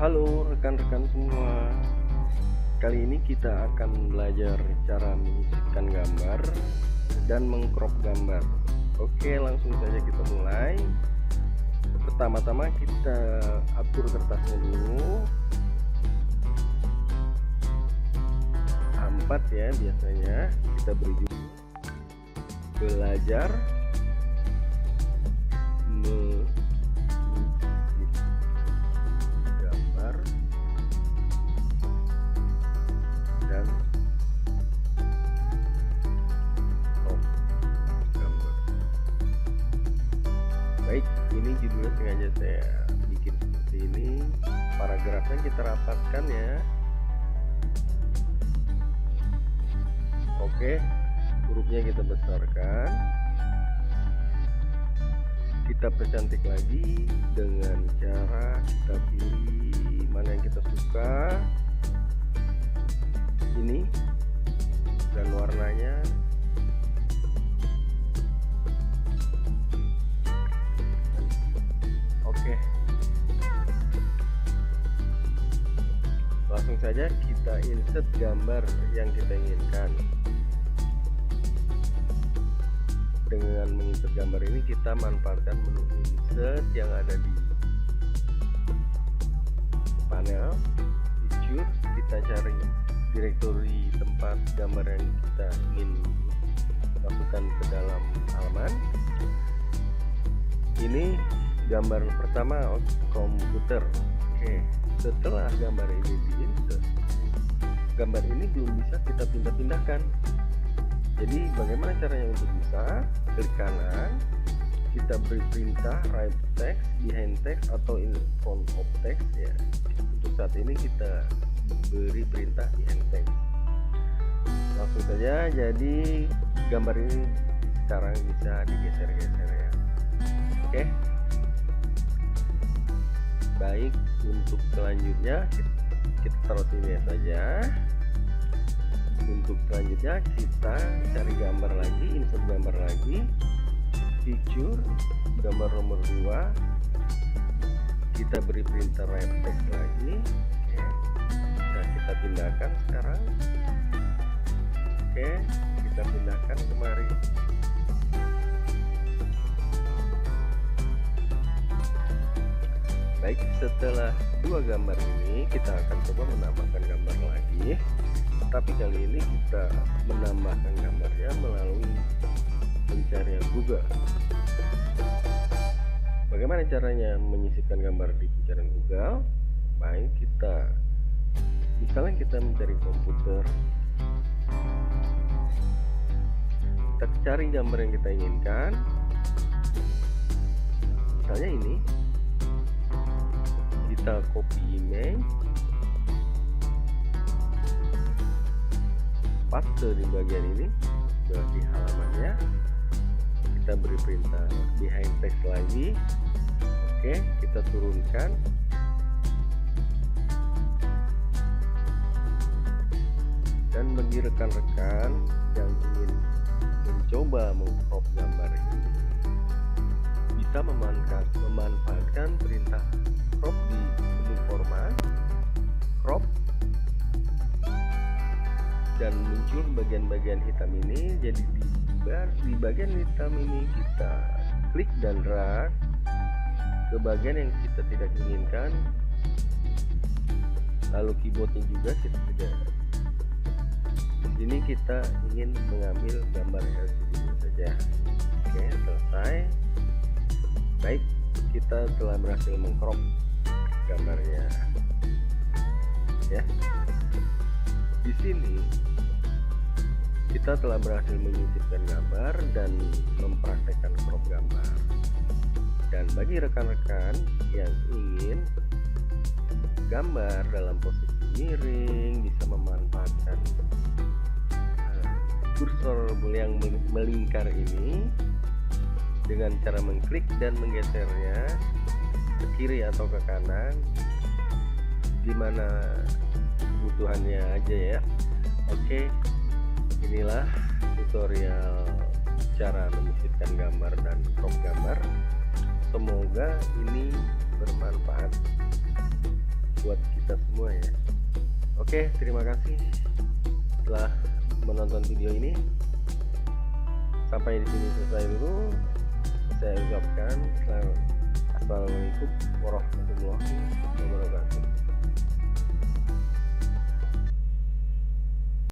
Halo rekan-rekan semua. Kali ini kita akan belajar cara menyisipkan gambar dan mengcrop gambar. Oke, langsung saja kita mulai. Pertama-tama kita atur kertasnya dulu. A4 ya biasanya. Kita beri judul belajar gambar dan crop gambar. Baik, ini judulnya sengaja saya bikin seperti ini. Paragrafnya kita rapatkan ya. Oke, hurufnya kita besarkan. Kita percantik lagi dengan cara kita pilih mana yang kita suka ini dan warnanya. Oke, langsung saja kita insert gambar yang kita inginkan. Dengan menginsert gambar ini kita manfaatkan menu insert yang ada di panel picture. Kita cari direktori tempat gambar yang kita ingin masukkan ke dalam halaman. Ini gambar pertama komputer. Oke, setelah gambar ini diinsert, gambar ini belum bisa kita pindah-pindahkan. Jadi bagaimana caranya untuk bisa? Klik kanan, kita beri perintah right text, behind text, atau in front of text ya. Untuk saat ini kita beri perintah behind text. Langsung saja, jadi gambar ini sekarang bisa digeser-geser ya. Oke. Baik, untuk selanjutnya kita taruh sini saja. Untuk selanjutnya kita cari gambar lagi, insert gambar lagi, picture, gambar nomor 2. Kita beri perintah right text lagi. Oke. Nah, kita pindahkan sekarang. Oke, kita pindahkan kemari. Baik, setelah dua gambar ini kita akan coba menambahkan gambar lagi. Tapi kali ini kita menambahkan gambarnya melalui pencarian Google. Bagaimana caranya menyisipkan gambar di pencarian Google? Baik, misalnya kita mencari komputer, kita cari gambar yang kita inginkan. Misalnya ini, kita copy image, paste di bagian ini di halamannya. Kita beri perintah behind text lagi. Oke, kita turunkan. Dan bagi rekan-rekan yang ingin mencoba mengcrop gambar ini, bisa memanfaatkan perintah crop di menu format, crop, dan muncul bagian-bagian hitam ini. Jadi di bagian hitam ini kita klik dan drag ke bagian yang kita tidak inginkan. Lalu keyboardnya juga kita tidak. Di sini kita ingin mengambil gambar LCD saja. Oke, selesai. Baik, kita telah berhasil mengcrop gambarnya. Ya. Di sini kita telah berhasil menyisipkan gambar dan mempraktekkan crop gambar. Dan bagi rekan-rekan yang ingin gambar dalam posisi miring, bisa memanfaatkan kursor yang melingkar ini dengan cara mengklik dan menggesernya ke kiri atau ke kanan, gimana kebutuhannya aja ya. Oke, inilah tutorial cara menyisipkan gambar dan crop gambar. Semoga ini bermanfaat. buat kita semua ya. Oke, terima kasih telah menonton video ini. Sampai di sini selesai dulu. Saya ucapkan assalamualaikum warahmatullahi wabarakatuh.